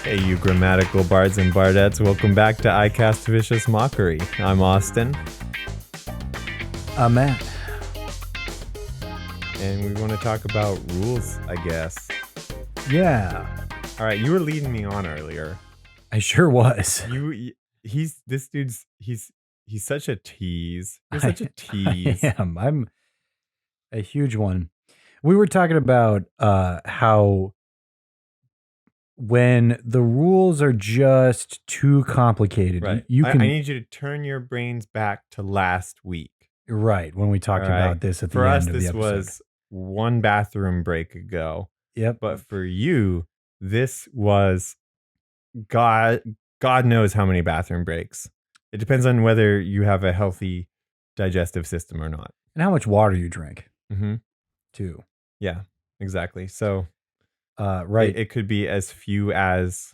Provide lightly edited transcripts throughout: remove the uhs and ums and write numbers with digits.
Hey, you grammatical bards and bardettes. Welcome back to I Cast Vicious Mockery. I'm Austin. I'm Matt. And we want to talk about rules, I guess. Yeah. All right, you were leading me on earlier. I sure was. He's such a tease. You're such a tease. I am. I'm a huge one. We were talking about how when the rules are just too complicated, Right. I need you to turn your brains back to last week. Right, when we talked about this at the end of the episode. For us, this was one bathroom break ago. Yep. But for you, this was God knows how many bathroom breaks. It depends on whether you have a healthy digestive system or not. And how much water you drink, too. Yeah, exactly. So, right. It could be as few as,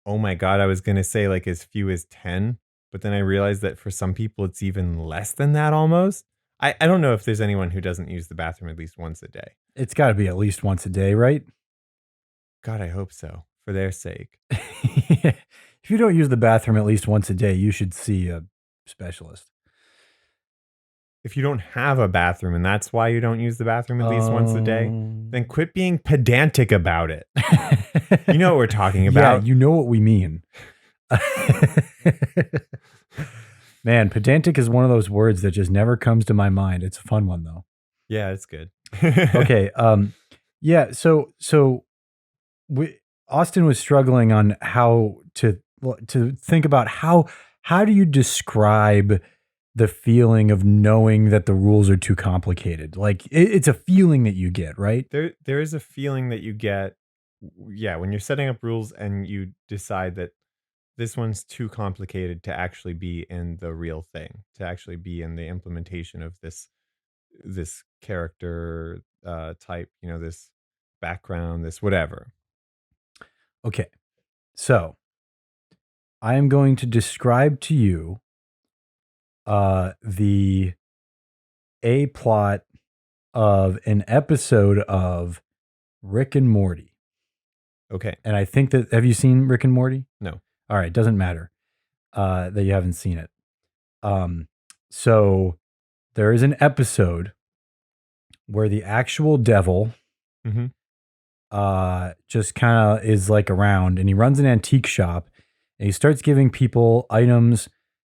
oh my God, I was going to say like as few as 10. But then I realized that for some people, it's even less than that almost. I don't know if there's anyone who doesn't use the bathroom at least once a day. It's got to be at least once a day, right? God, I hope so, for their sake. If you don't use the bathroom at least once a day, you should see a specialist. If you don't have a bathroom and that's why you don't use the bathroom at least once a day, then quit being pedantic about it. You know what we're talking about. Yeah, you know what we mean. Man, pedantic is one of those words that just never comes to my mind. It's a fun one though. Yeah, it's good. Okay. Yeah. So Austin was struggling on how to think about how do you describe the feeling of knowing that the rules are too complicated? Like it's a feeling that you get, right? There is a feeling that you get. Yeah. When you're setting up rules and you decide that this one's too complicated to actually be in the real thing, to actually be in the implementation of this character type, this background, this whatever. Okay. So I am going to describe to you the A plot of an episode of Rick and Morty. Okay. And I think that, have you seen Rick and Morty? No. All right. Doesn't matter that you haven't seen it. So there is an episode where the actual devil just kind of is like around, and he runs an antique shop and he starts giving people items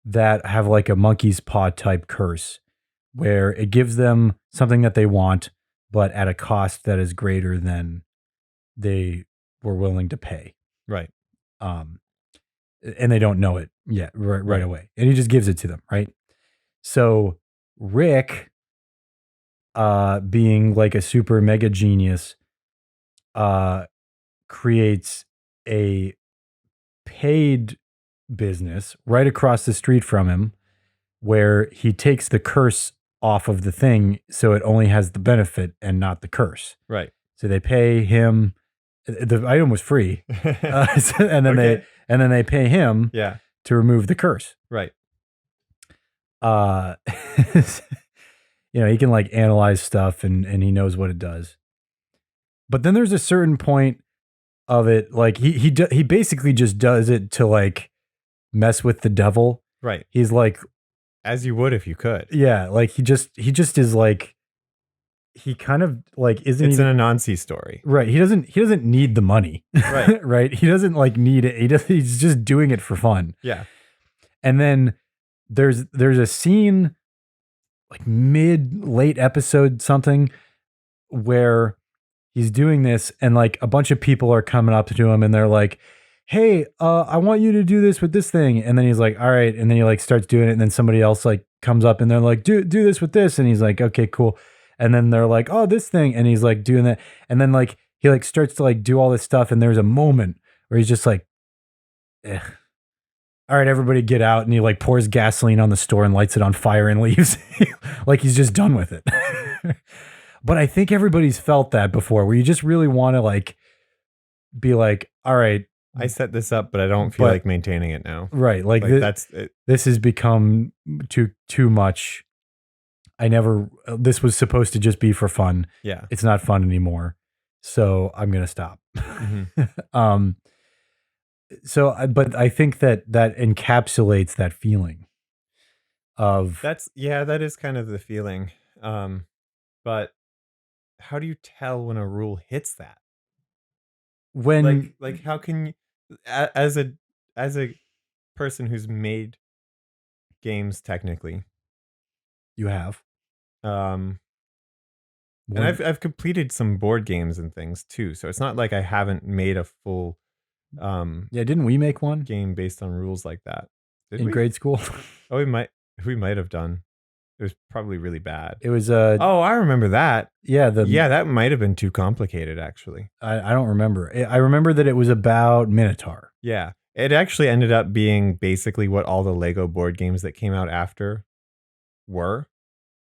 that have like a monkey's paw type curse, where it gives them something that they want, but at a cost that is greater than they were willing to pay. Right. And they don't know it yet right away. And he just gives it to them, right? So Rick, being like a super mega genius, creates a paid business right across the street from him where he takes the curse off of the thing, so it only has the benefit and not the curse. Right. So they pay him. The item was free, and then they pay him to remove the curse. Right. He can like analyze stuff and he knows what it does. But then there's a certain point of it, like he basically just does it to like mess with the devil. Right. He's like, as you would if you could. Yeah, like he just is like, he kind of like isn't. It's an Anansi story, right? He doesn't need the money, right? Right? He doesn't like need it. He's just doing it for fun. Yeah. And then there's a scene like late episode something where he's doing this, and like a bunch of people are coming up to him and they're like, hey, I want you to do this with this thing. And then he's like, all right. And then he like starts doing it. And then somebody else like comes up and they're like, do this with this. And he's like, okay, cool. And then they're like, oh, this thing. And he's like doing that. And then like, he like starts to like do all this stuff. And there's a moment where he's just like, all right, everybody get out. And he like pours gasoline on the store and lights it on fire and leaves. Like he's just done with it. But I think everybody's felt that before, where you just really want to like be like, all right, I set this up, but I don't feel like maintaining it now. Right. Like that's it. This has become too much. This was supposed to just be for fun. Yeah. It's not fun anymore. so I'm gonna stop. Mhm. um, but I think that that encapsulates that feeling of Yeah, that is kind of the feeling. Um, but how do you tell when a rule hits that? when Like how can you, as a person who's made games technically, you have um, and one. I've completed some board games and things too, so it's not like I haven't made a full Yeah, didn't we make one game based on rules like that. Did in we? grade school? Oh, we might have done. It was probably really bad. It was Oh, I remember that. yeah, Yeah, that might have been too complicated actually. I don't remember. I remember that it was about Minotaur. Yeah. It actually ended up being basically what all the Lego board games that came out after were,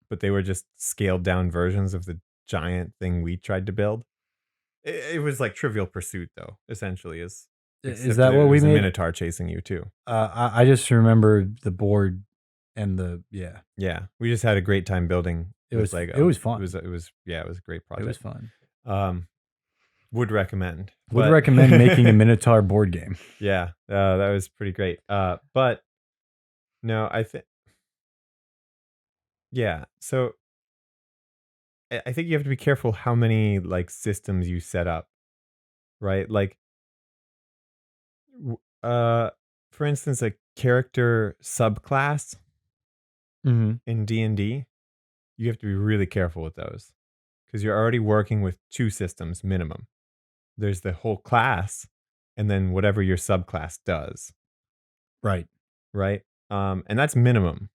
but they were just scaled down versions of the giant thing we tried to build. It was like Trivial Pursuit though, essentially is Is except that there what we was a made? minotaur chasing you too. I just remember the board and the yeah. Yeah. We just had a great time building with It Lego. was fun. It was yeah, it was a great It was project. fun. Um would recommend. Would But recommend making a Minotaur board game. yeah, that was pretty great. But no, I think yeah. So I think you have to be careful how many like systems you set up, right? Like, w- uh, for instance, a character subclass Mhm. in D&D, you have to be really careful with those because you're already working with two systems minimum. There's the whole class, and then whatever your subclass does, Right. right? And that's minimum.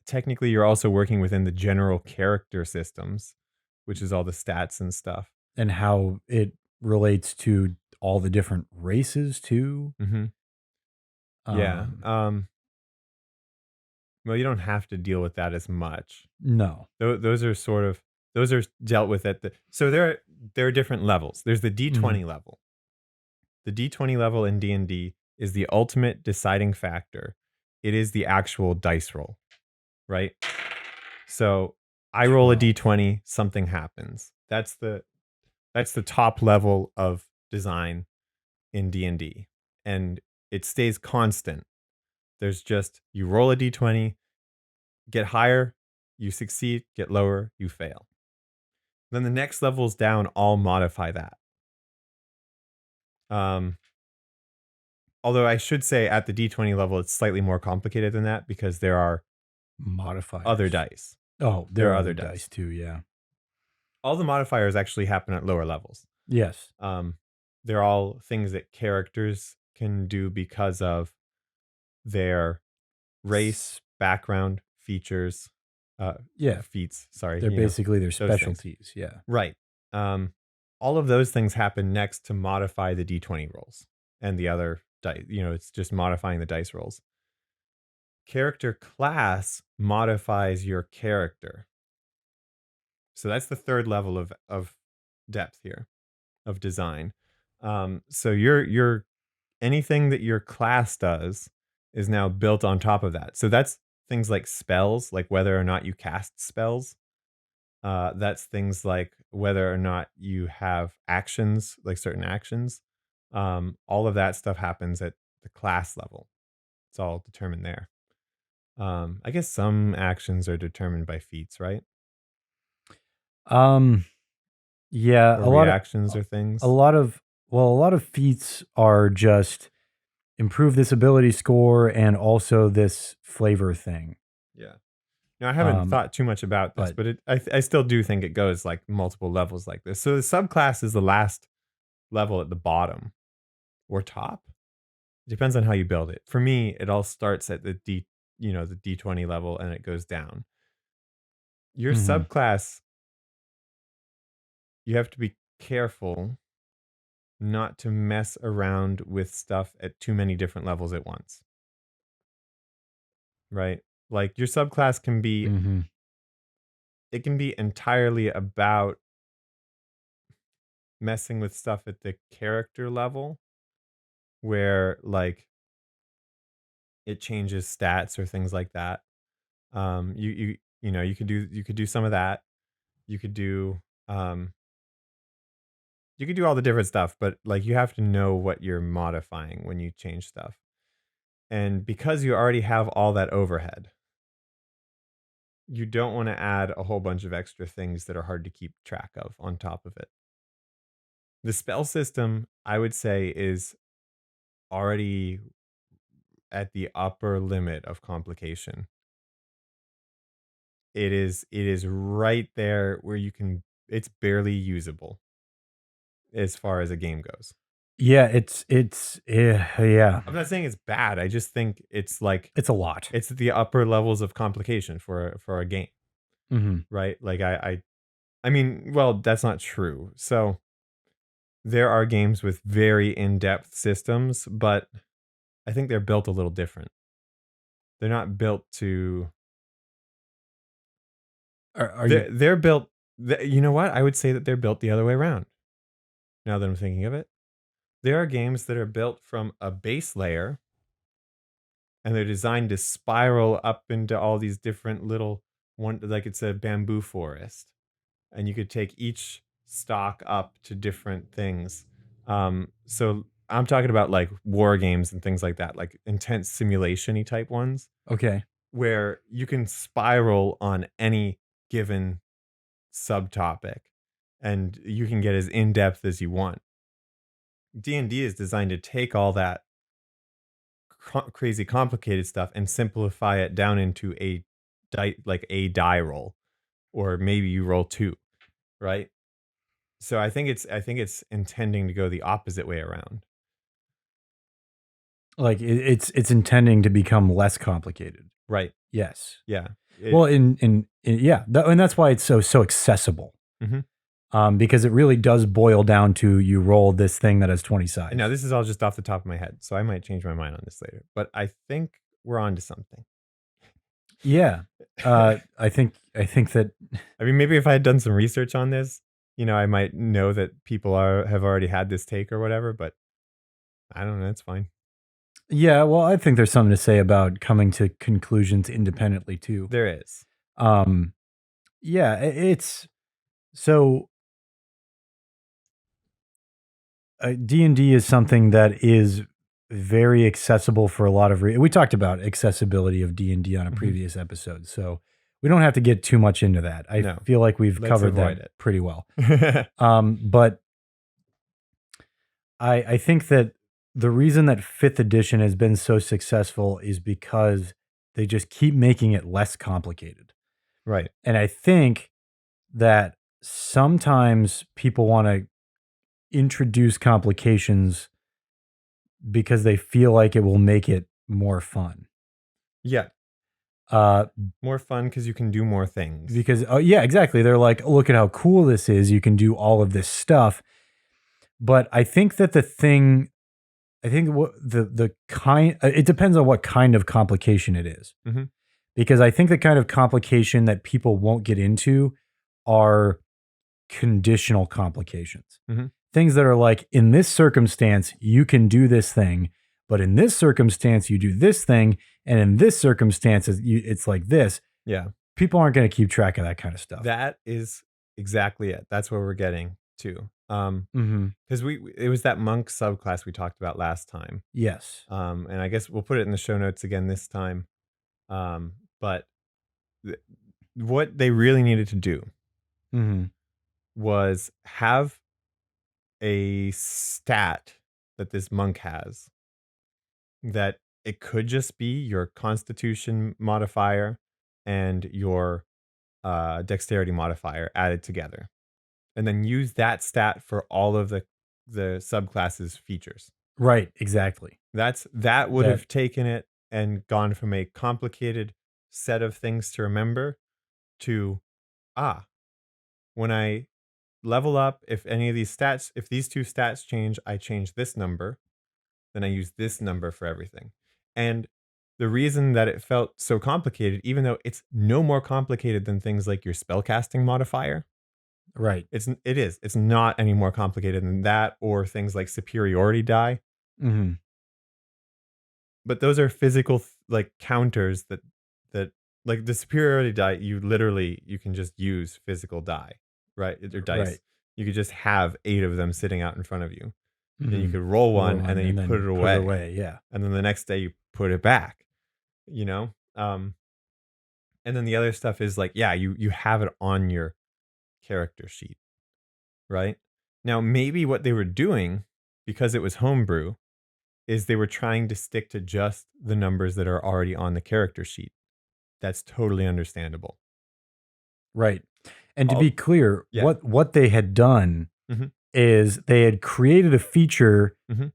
Technically, you're also working within the general character systems, which is all the stats and stuff. And how it relates to all the different races too. Hmm. Yeah. Um, Well, you don't have to deal with that as much. no. Those are sort of those are dealt with at the so there are different levels. There's the Mhm. D20 level. The D20 level in D&D is the ultimate deciding factor. It is the actual dice roll, right? So I roll a 12. D20, something happens. That's the top level of design in D&D, and it stays constant. There's just you roll a D20, get higher, you succeed, get lower, you fail. Then the next levels down all modify that. Um, Although I should say at the D20 level, it's slightly more complicated than that because there are other Modifiers. dice. Oh, There there are are other other dice dice. too, yeah. All the modifiers actually happen at lower levels. Yes. Um, they're all things that characters can do because of their race, background, features, uh, Yeah, feats. Sorry, they're basically their those things. specialties, yeah. Right. Um, all of those things happen next to modify the D20 rolls and the other dice. It's just modifying the dice rolls. Character class modifies your character. So that's the third level of depth here of design. So your anything that your class does is now built on top of that. So that's things like spells, like whether or not you cast spells. That's things like whether or not you have actions, like certain actions. All of that stuff happens at the class level. It's all determined there. I guess some actions are determined by feats, right? Um, yeah, Or reactions or a things. lot of a lot of feats are just improve this ability score and also this flavor thing. Yeah. Now I haven't Um, thought too much about this, but but I still do think it goes like multiple levels like this. So the subclass is the last level at the bottom or top. It depends on how you build it. For me, it all starts at the D20 level and it goes down. Your mhm, subclass, you have to be careful not to mess around with stuff at too many different levels at once, right? Like your subclass mhm. it can be entirely about messing with stuff at the character level where like it changes stats or things like that. You could do some of that. You could do um You can do all the different stuff, but like you have to know what you're modifying when you change stuff. And because you already have all that overhead, you don't want to add a whole bunch of extra things that are hard to keep track of on top of it. The spell system, I would say, is already at the upper limit of complication. It is right there where you can it's barely usable as far as a game goes. Yeah, yeah, I'm not saying it's bad. I just think it's like it's a lot. it's the upper levels of complication for a game, Mhm. right? Like I mean, well, that's not true. So there are games with very in-depth systems, but I think they're built a little different. They're not built to Are you they're built you know what? I would say that they're built the other way around. Now that I'm thinking of it. There are games that are built from a base layer and they're designed to spiral up into all these different little one like it's a bamboo forest. And you could take each stock up to different things. So I'm talking about like war games and things like that, like intense simulation-y type ones, okay? where you can spiral on any given subtopic and you can get as in-depth as you want. D&D is designed to take all that crazy complicated stuff and simplify it down into a die roll, or maybe you roll two, right? So I think it's intending to go the opposite way around. Like it's intending to become less complicated. Right. Yes. Yeah. Well, yeah, and that's why it's so accessible. Mhm. Because it really does boil down to you roll this thing that has 20 And now sides. this is all just off the top of my head, so I might change my mind on this later. But I think we're on to something. Yeah. I think that I mean, maybe if I had done some research on this, I might know that people have already had this take or whatever, but I don't know, it's fine. yeah, well, I think there's something to say about coming to conclusions independently too. There is. Um yeah, it's so D&D is something that is very accessible for a lot of we talked about accessibility of D&D on a Mhm. previous episode. So we don't have to get too much into that. I No. feel like we've Let's covered that avoid it. pretty well. But I think that the reason that 5th edition has been so successful is because they just keep making it less complicated. Right. And I think that sometimes people want to introduce complications because they feel like it will make it more fun. Yeah. Uh, More fun because you can do more things. because yeah, exactly. They're like, "Oh, look at how cool this is. You can do all of this stuff." But I think that I think what the kind, it depends on what kind of complication it is. Mhm. Because I think the kind of complication that people won't get into are conditional complications. Mhm. Things that are like, in this circumstance, you can do this thing, but in this circumstance, you do this thing, and in this circumstance, it's like this. Yeah. People aren't going to keep track of that kind of stuff. That is exactly it. That's where we're getting to. Hmm. Because it was that monk subclass we talked about last time. Yes. And I guess we'll put it in the show notes again this time. But th- what they really needed to do Hmm. was have a stat that this monk has that it could just be your constitution modifier and your dexterity modifier added together, and then use that stat for all of the subclasses features. Right. Exactly. That would That have taken it and gone from a complicated set of things to remember to ah, when I level up, if these two stats change, I change this number, then I use this number for everything. And the reason that it felt so complicated, even though it's no more complicated than things like your spellcasting modifier, right. it's not any more complicated than that, or things like superiority die. Hmm. But those are physical like counters that like the superiority die, you can just use physical die, right? Or dice. Right. You could just have 8 of them sitting out in front of you. Then you Mhm. could roll Roll one and one then you and put then it put it away. away. Yeah. And then the next day you put it back, you know? And then the other stuff is like, yeah, you have it on your character sheet, right? Now, maybe what they were doing, because it was homebrew, is they were trying to stick to just the numbers that are already on the character sheet. That's totally understandable. Right. And to be Oh, clear, yeah. what they had done Mhm. is they had created a feature. Mhm.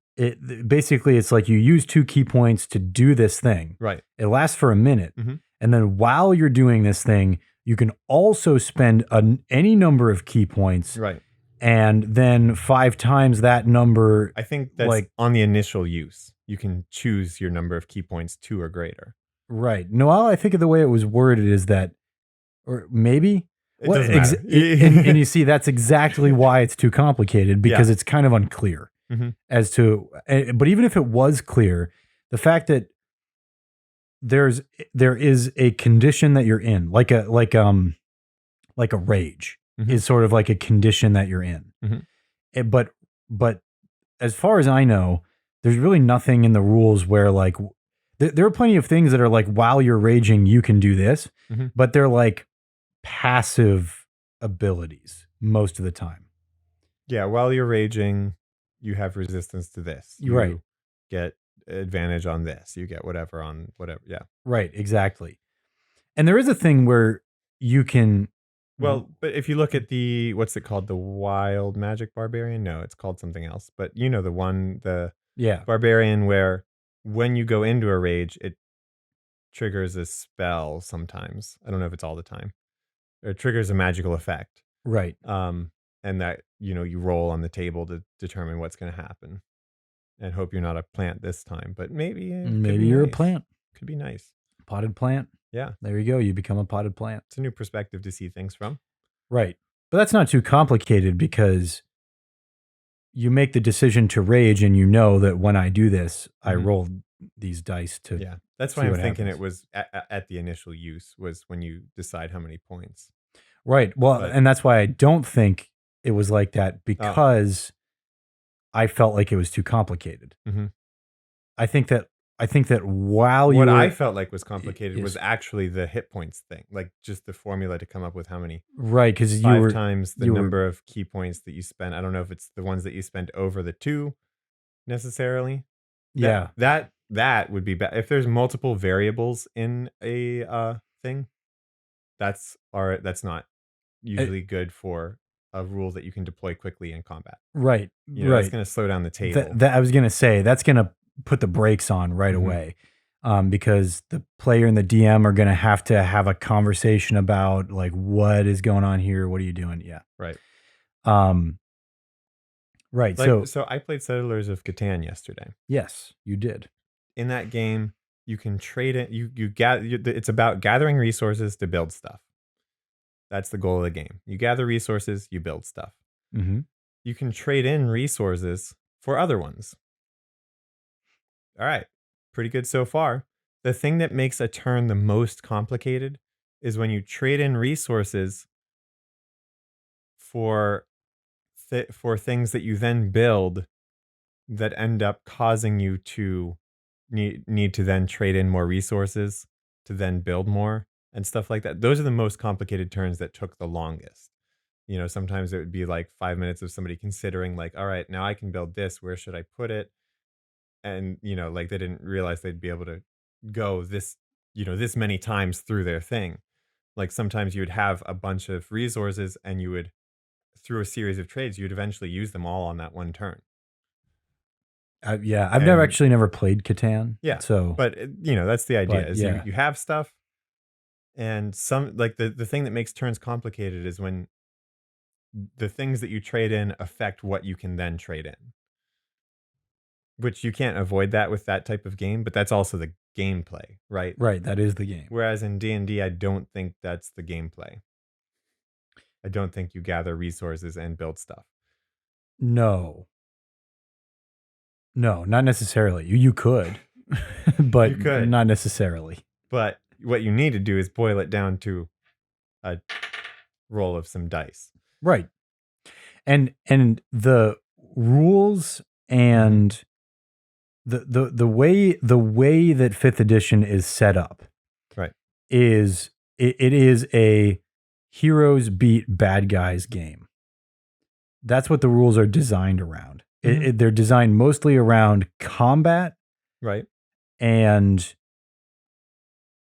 Basically, it's like you use 2 key points to do this thing. Right. It lasts for a minute. Mhm. And then while you're doing this thing, you can also spend any number of key points, Right. and then 5 times that number, I think that's like, on the initial use. You can choose your number of key points 2 or greater. right. No, I think of the way it was worded is that, or maybe It doesn't matter. and you see that's exactly why it's too complicated, Yeah. because it's kind of unclear Mhm. as to, but even if it was clear, the fact that there's there is a condition that you're in, like a rage Mhm. is sort of like a condition that you're in. Mhm. But as far as I know, there's really nothing in the rules where like there are plenty of things that are like while you're raging you can do this, Mhm. but they're like passive abilities most of the time. Yeah, while you're raging, you have resistance to this. You're right. You get advantage on this. You get whatever on whatever. Yeah. Right, exactly. And there is a thing where you can Well, but if you look at the what's it called? The wild magic barbarian? No, it's called something else. But you know the one, the yeah, barbarian where when you go into a rage, it triggers a spell sometimes. I don't know if it's all the time. Or it triggers a magical effect. right. Um, and that, you roll on the table to determine what's gonna happen. And hope you're not a plant this time, but maybe it could Maybe be you're a nice. plant, Could be nice. potted plant. Yeah. There you go. You become a potted plant. It's a new perspective to see things from. Right. But that's not too complicated because you make the decision to rage and you know that when I do this, I Mhm. roll these dice to Yeah. That's why see I'm what thinking happens. it was at the initial use was when you decide how many points. Right. Well, But and that's why I don't think it was like that, oh, because I felt like it was too complicated. mhm. I think that while you What I were felt like was complicated was is actually the hit points thing, like just the formula to come up with how many right, because 5 times the you were number of key points that you spend. I don't know if it's the ones that you spend over the 2 necessarily. That yeah. that would be bad. If there's multiple variables in a, thing, that's not Uh, usually good for a rule that you can deploy quickly in combat. right, That's right. gonna slow down the That table. I was gonna say that's gonna put the brakes on right Mhm. away, because the player and the DM are gonna have a conversation about like what is going on here. What are you doing? Yeah. Right. Um. Right. Like, So so I played Settlers of Catan yesterday. yes, you did. In that game, you can trade it. You gather. It's about gathering resources to build stuff. That's the goal of the game. You gather resources, you build stuff. Hmm. You can trade in resources for other ones. All right. Pretty good so far. The thing that makes a turn the most complicated is when you trade in resources for for things that you then build that end up causing you to need to then trade in more resources to then build more and stuff like that. Those are the most complicated turns that took the longest. Sometimes it would be like 5 minutes of somebody considering, like, all right, now I can build this. Where should I put it? And, like they didn't realize they'd be able to go this many times through their thing. Like sometimes you would have a bunch of resources and you would, through a series of trades, you'd eventually use them all on that one turn. Yeah, I've And never played Catan, yeah, so but that's the idea but is you yeah, you have stuff and some like the thing that makes turns complicated is when the things that you trade in affect what you can then trade in. Which you can't avoid that with that type of game, but that's also the gameplay, right? right. That is the game. Whereas in D&D, I don't think that's the gameplay. I don't think you gather resources and build stuff. No, no, not necessarily. You could, You but could, not necessarily. but what you need to do is boil it down to a roll of some dice. Right. And the rules Mhm. and the way that 5th edition is set up Right. is it is a heroes beat bad guys game. That's what the rules are designed around. Mhm. They're designed mostly around combat, Right. and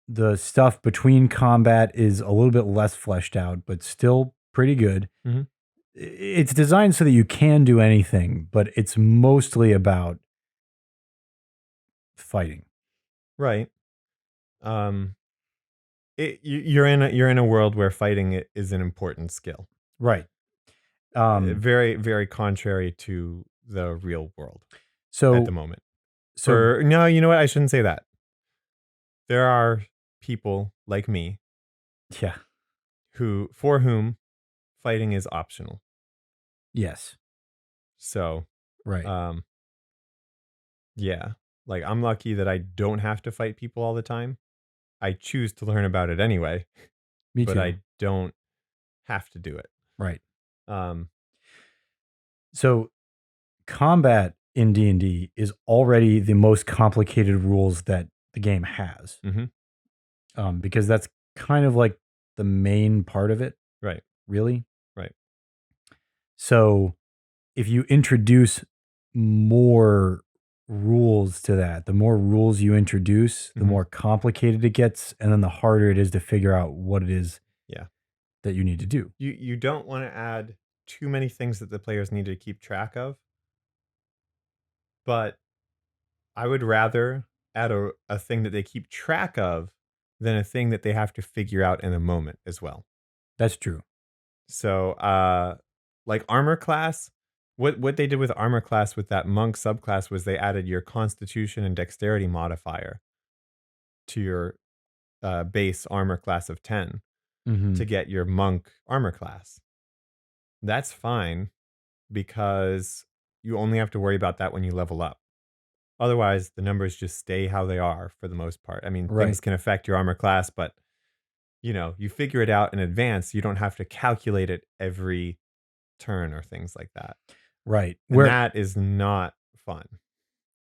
the stuff between combat is a little bit less fleshed out, but still pretty good. Mhm. It's designed so that you can do anything, but it's mostly about fighting. Right. Um, you're in a world where fighting is an important skill. Right. Um, Very, very contrary to the real world at the so moment. so For no, you know what? I shouldn't say that. There are people like me yeah. for whom fighting is optional. Yes. So, Right. um, yeah, like I'm lucky that I don't have to fight people all the time. I choose to learn about it anyway, Me but too. I don't have to do it. Right. Um, So combat in D&D is already the most complicated rules that the game has. mhm, Because that's kind of like the main part of it, right, really. right. So if you introduce more rules to that, the more rules you introduce, the Mhm, more complicated it gets, and then the harder it is to figure out what it is yeah. that you need to do. You don't want to add too many things that the players need to keep track of, but I would rather add a thing that they keep track of than a thing that they have to figure out in a moment as well. That's true. So, like armor class, what they did with armor class with that monk subclass was they added your constitution and dexterity modifier to your base armor class of 10 Hmm. to get your monk armor class. That's fine because you only have to worry about that when you level up. Otherwise, the numbers just stay how they are for the most part. I mean, things Right. can affect your armor class, but you figure it out in advance. You don't have to calculate it every turn or things like that. Right. And Where that is not fun.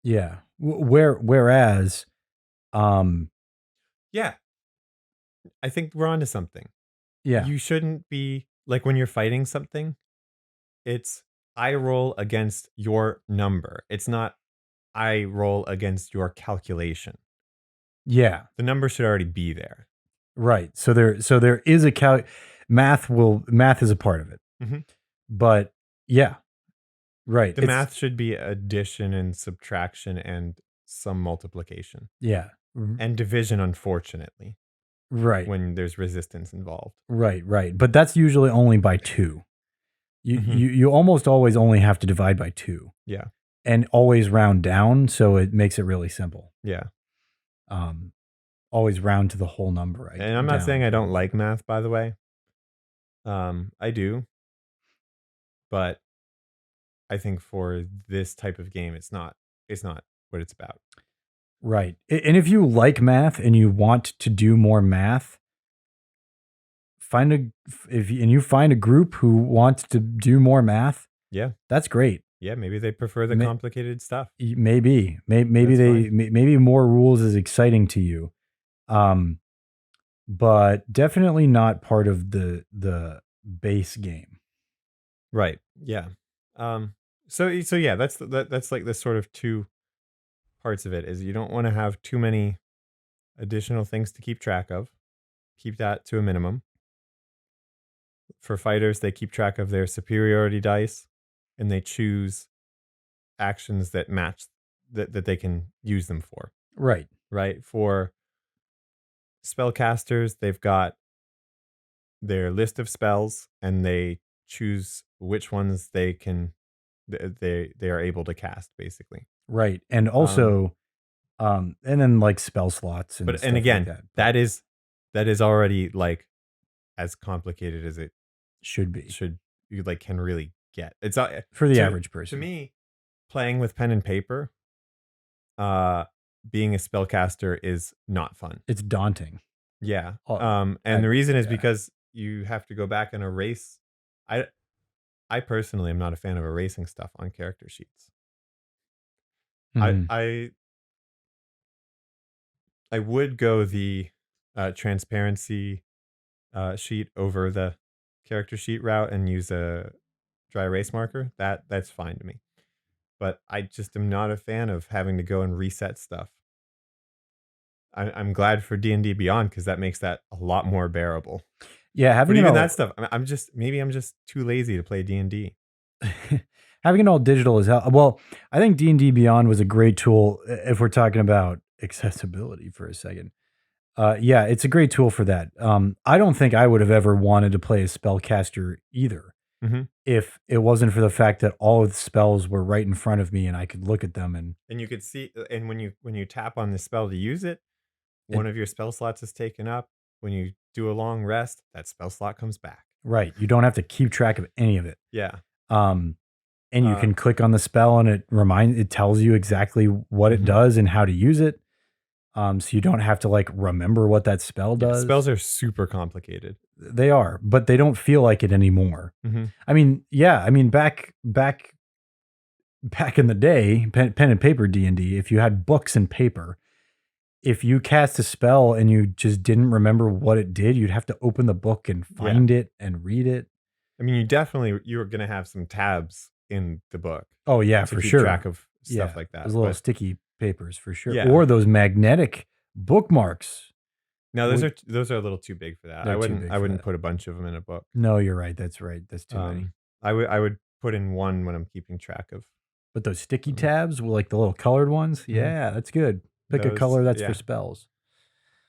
yeah. Whereas um Yeah, I think we're onto something. yeah. You shouldn't be like when you're fighting something, it's I roll against your number. It's not I roll against your calculation. Yeah. The number should already be there. Right. So there is a math is a part of it. Mhm. But yeah, right. The It's math should be addition and subtraction and some multiplication yeah. and division, unfortunately, Right. when there's resistance involved. Right. But that's usually only by 2. You Mhm. you you almost always only have to divide by 2 Yeah. and always round down, so it makes it really simple. Yeah. Um, Always round to the whole number, And I'm not saying down I don't rather. like math, by the way. I do, but I think for this type of game, it's not what it's about. Right. And if you like math and you want to do more math, find a and you find a group who wants to do more math, Yeah. that's great. Yeah. Maybe they prefer the May, complicated stuff. maybe That's fine. maybe more rules is exciting to you. Um, but definitely not part of the base game. Right. Yeah. Um, so yeah, that's like the sort of two parts of it is you don't want to have too many additional things to keep track of. Keep that to a minimum. For fighters, they keep track of their superiority dice and they choose actions that match that they can use them for. Right. Right? For spellcasters, they've got their list of spells and they choose which ones they are able to cast basically. Right. And Um also and then like spell slots and and stuff like again, that, but that is already like as complicated as it should be should you like can really get. It's for the to average to person. me playing with pen and paper, uh being a spellcaster is not fun. It's daunting. Yeah. Oh, And the reason is yeah. because you have to go back and erase. I I personally am not a fan of erasing stuff on character sheets. I Mhm. I I would go the transparency sheet over the character sheet route and use a dry erase marker. That's fine to me. But I just am not a fan of having to go and reset stuff. I'm glad for D&D Beyond because that makes that a lot more bearable. Yeah, But having it even that all stuff, I'm just maybe I'm just too lazy to play D&D. having it all digital is hell. Well, I think D&D Beyond was a great tool if we're talking about accessibility for a second. Yeah, it's a great tool for that. I don't think I would have ever wanted to play a spellcaster either Mhm. if it wasn't for the fact that all of the spells were right in front of me and I could look at them and And you could see, and when you tap on the spell to use it, it one of your spell slots is taken up. When you do a long rest, that spell slot comes back. right, you don't have to keep track of any of it. Yeah. Um, and you Uh, can click on the spell and it tells you exactly what it mhm. does and how to use it. So you don't have to like remember what that spell Yeah, spells does. are super complicated. They are, but they don't feel like it anymore. Mhm. I mean, yeah, I mean back in the day, pen and paper D&D, if you had books and paper, if you cast a spell and you just didn't remember what it did, you'd have to open the book and Yeah. find it and read it. I mean, you're gonna have some tabs in the book Oh yeah, to for keep track sure. of stuff Yeah, like that, those little but sticky papers for sure, yeah. or those magnetic bookmarks. No, We those are a little too big for that. They're too big I for wouldn't that. put a bunch of them in a book. No, you're right. That's right. That's too many. Um, I would put in one when I'm keeping track of, But those sticky um tabs with like the little colored ones, mhm, yeah, that's good. Pick a those color that's for yeah. spells.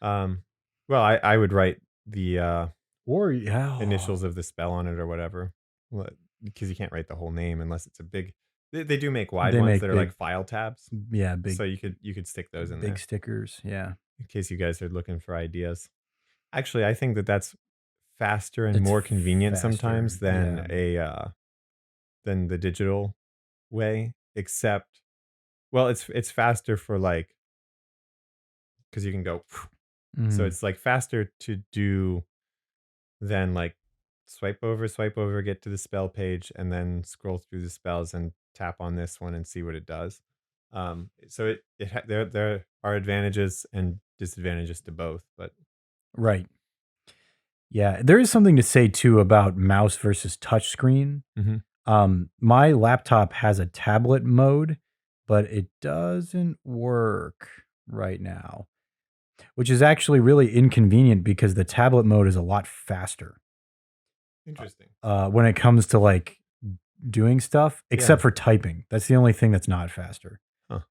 Um, well, I would write the, Or yeah, initials of the spell on it or whatever, what because you can't write the whole name unless it's a big they do make wide they ones make that are like big, file tabs, yeah, so you could stick those in big there stickers. Yeah, in case you guys are looking for ideas. Actually, I think that that's faster and it's more convenient sometimes faster. Yeah, than the digital way, except well, it's faster for, like because you can go so mm, it's, like, faster to do than, like, swipe over, get to the spell page, and then scroll through the spells and tap on this one and see what it does. So there are advantages and disadvantages to both, but right. Yeah, there is something to say too about mouse versus touchscreen. Mhm. My laptop has a tablet mode, but it doesn't work right now, which is actually really inconvenient because the tablet mode is a lot faster Interesting. when it comes to like doing stuff, Yeah. except for typing. That's the only thing that's not faster. Huh.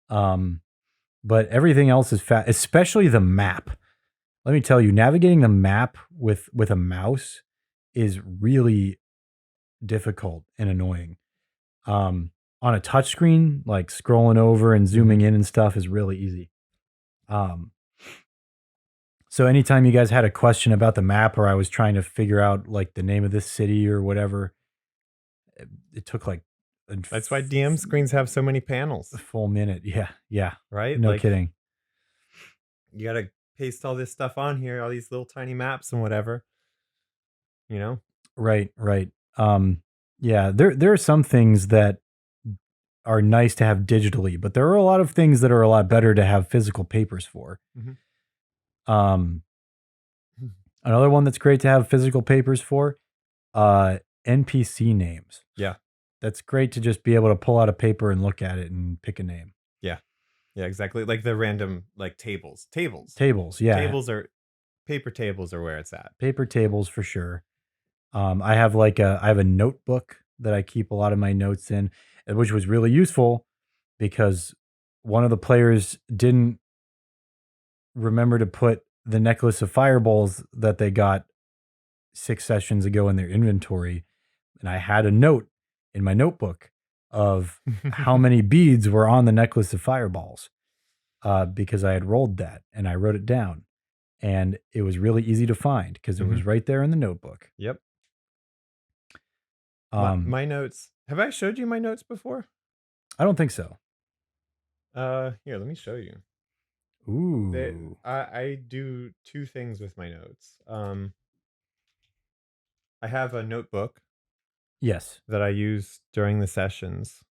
Um, but everything else is fast, especially the map. Let me tell you, navigating the map with a mouse is really difficult and annoying. On a touchscreen, like scrolling over and zooming Mhm. in and stuff is really easy. Um, so anytime you guys had a question about the map or I was trying to figure out like the name of this city or whatever, it took like a That's why DM screens have so many panels, full minute. Yeah, yeah. right? No Like, kidding. you gotta paste all this stuff on here, all these little tiny maps and whatever, you know? Right, right. Yeah, there are some things that are nice to have digitally, but there are a lot of things that are a lot better to have physical papers for. Mhm. Um, Another one that's great to have physical papers for, NPC names. Yeah. That's great to just be able to pull out a paper and look at it and pick a name. Yeah. Yeah, exactly. Like the random like tables. Tables. Tables, yeah, Tables are paper tables are where it's at. paper tables for sure. I have a notebook that I keep a lot of my notes in, which was really useful because one of the players didn't remember to put the necklace of fireballs that they got 6 sessions ago in their inventory, and I had a note in my notebook of how many beads were on the necklace of fireballs, because I had rolled that, and I wrote it down, and it was really easy to find because it was Mhm. right there in the notebook. Yep. Um, My notes. Have I showed you my notes before? I don't think so. Here, let me show you. Ooh. I do two things with my notes. I have a notebook Yes. that I use during the sessions,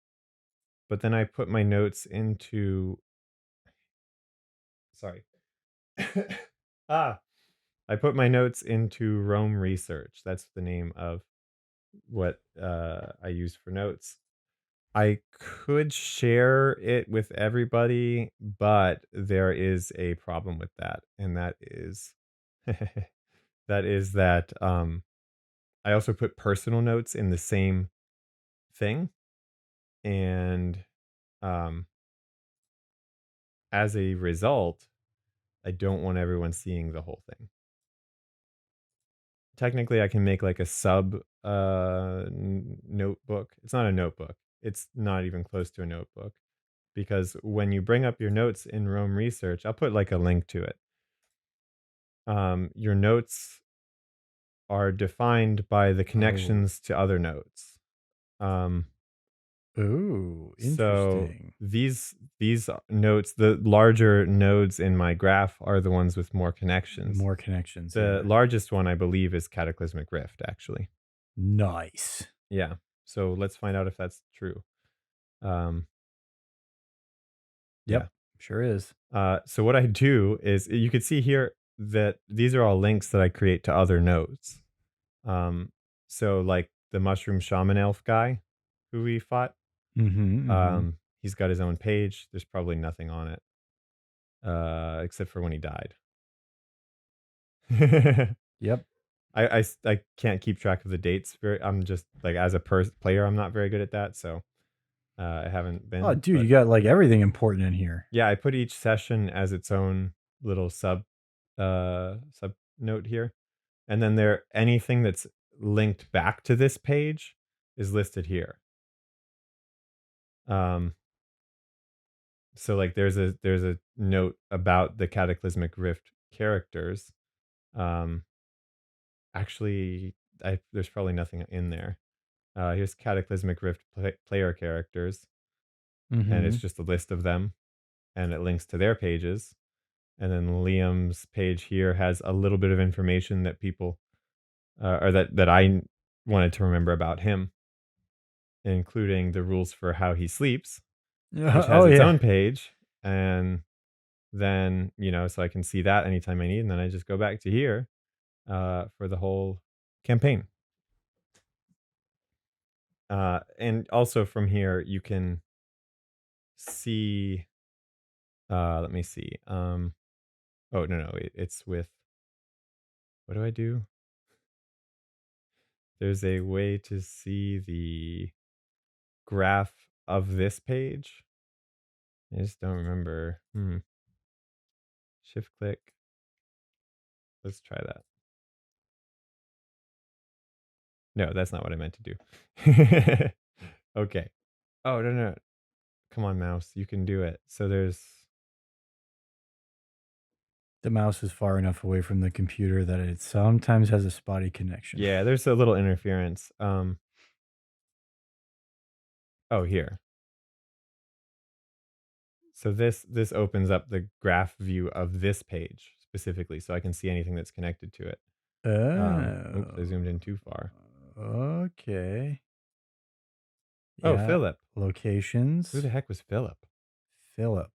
but then I put my notes into sorry. ah, I put my notes into Rome Research. That's the name of what I use for notes. I could share it with everybody, but there is a problem with that, and that is that I also put personal notes in the same thing, and um, as a result, I don't want everyone seeing the whole thing. Technically, I can make like a sub notebook. It's not a notebook. It's not even close to a notebook because when you bring up your notes in Rome Research, I'll put like a link to it. Your notes are defined by the Oh. connections to other notes. Um, Ooh, so interesting. these notes, the larger nodes in my graph are the ones with more connections. More connections, The yeah. largest one, I believe, is Cataclysmic Rift, actually. Nice. Yeah. So let's find out if that's true. Um, Yep, yeah. sure is. So what I do is you can see here that these are all links that I create to other nodes. Um, so like the Mushroom Shaman Elf guy who we fought, Mhm, mhm. he's got his own page. There's probably nothing on it, except for when he died. Yep. I can't keep track of the dates. I'm just like as a player, I'm not very good at that. So I haven't Oh, been, dude, but you got, like, everything important in here. yeah, I put each session as its own little sub note here. And then there anything that's linked back to this page is listed here. Um so like there's a note about the Cataclysmic Rift characters. Um actually there's probably nothing in there. Here's Cataclysmic Rift player characters and it's Mhm. just a list of them and it links to their pages. And then Liam's page here has a little bit of information that people or that I wanted to remember about him, including the rules for how he sleeps, which has Oh, its yeah. own page. And then, so I can see that anytime I need. And then I just go back to here for the whole campaign. And also from here, you can see, let me see. Oh, no, it's with, what do I do? There's a way to see the graph of this page. I just don't remember. Shift click. Let's try that. No, that's not what I meant to do. Okay. Oh, no, no. Come on, mouse. You can do it. So there's, The mouse is far enough away from the computer that it sometimes has a spotty connection. yeah, there's a little interference. Oh, here. So this opens up the graph view of this page specifically, so I can see anything that's connected to it. Oops, I Oh, zoomed in too far. okay. Oh, Yeah, Philip. Who locations. the heck was Philip? Philip.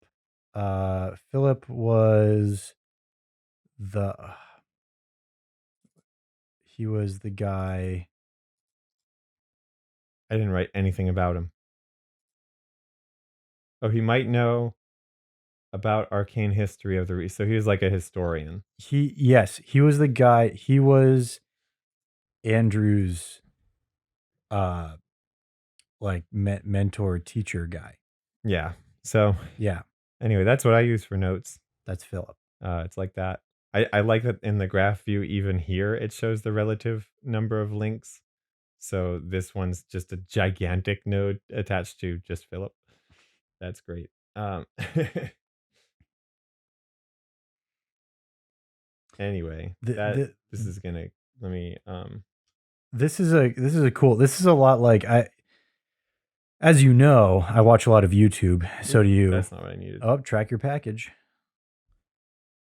Philip was the he was the guy. I didn't write anything about him. Oh, he might know about arcane history of the so he was like a historian. Yes, he was the guy. He was Andrew's uh like mentor teacher guy. Yeah. So Yeah, anyway, that's what I use for notes. that's Philip. It's like that. I like that in the graph view, even here, it shows the relative number of links. So this one's just a gigantic node attached to just Philip. That's great. Anyway, The that the this is gonna let me this is a lot like I as you know, I watch a lot of YouTube. So oops, do you. that's not what I needed. Oh, track your package.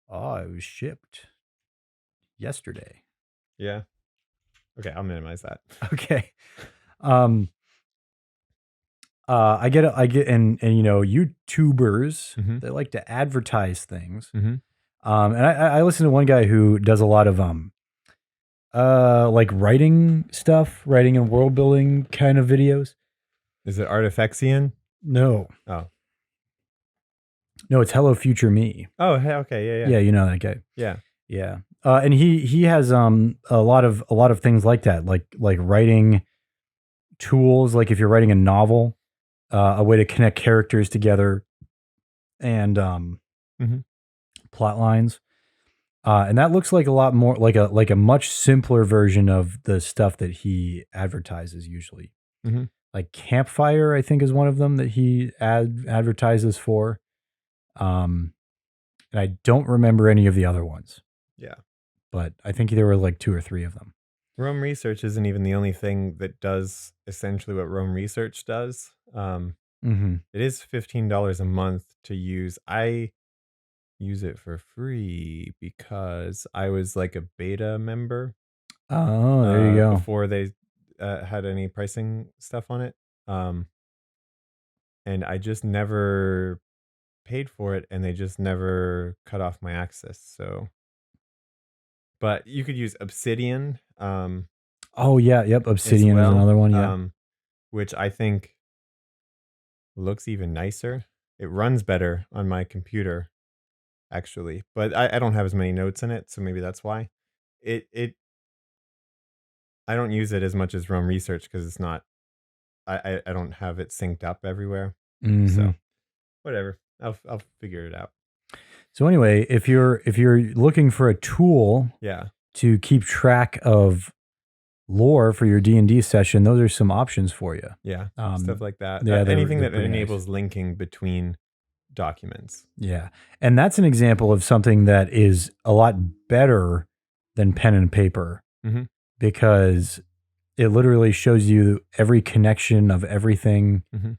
Oh, it was shipped yesterday. Yeah. Okay, I'll minimize that. Okay. Um, and you know, YouTubers, Mhm. they like to advertise things. Mhm. And I listen to one guy who does a lot of like writing stuff, writing and world building kind of videos. Is it Artifexian? No, Oh. no, it's Hello Future Me. Oh, hey, okay. Yeah, yeah. Yeah, you know that guy. Yeah. Yeah. And he has a lot of things like that, like writing tools, like if you're writing a novel, a way to connect characters together and Mhm. plot lines. And that looks like a lot more like a much simpler version of the stuff that he advertises usually. Mhm. Like Campfire, I think is one of them that he advertises for. Um, and I don't remember any of the other ones, Yeah. but I think there were like two or three of them. Rome Research isn't even the only thing that does essentially what Rome Research does. Mm-hmm. It is $15 a month to use. I use it for free because I was like a beta member Oh, there you go. before they had any pricing stuff on it. Um, and I just never paid for it, and they just never cut off my access. So, but you could use Obsidian Oh yeah, yep. as Obsidian is well, another one. Yeah. which I think looks even nicer. It runs better on my computer, actually, but I don't have as many notes in it, so maybe that's why. It I don't use it as much as Rome Research because it's not. I don't have it synced up everywhere, Hmm. so whatever. I'll figure it out. So anyway, if you're looking for a tool Yeah, to keep track of lore for your D&D session, those are some options for you. yeah, stuff Um, like that. yeah, Anything they're that pretty nice. enables linking between documents. Yeah. And that's an example of something that is a lot better than pen and paper Hmm. because it literally shows you every connection of everything Hmm.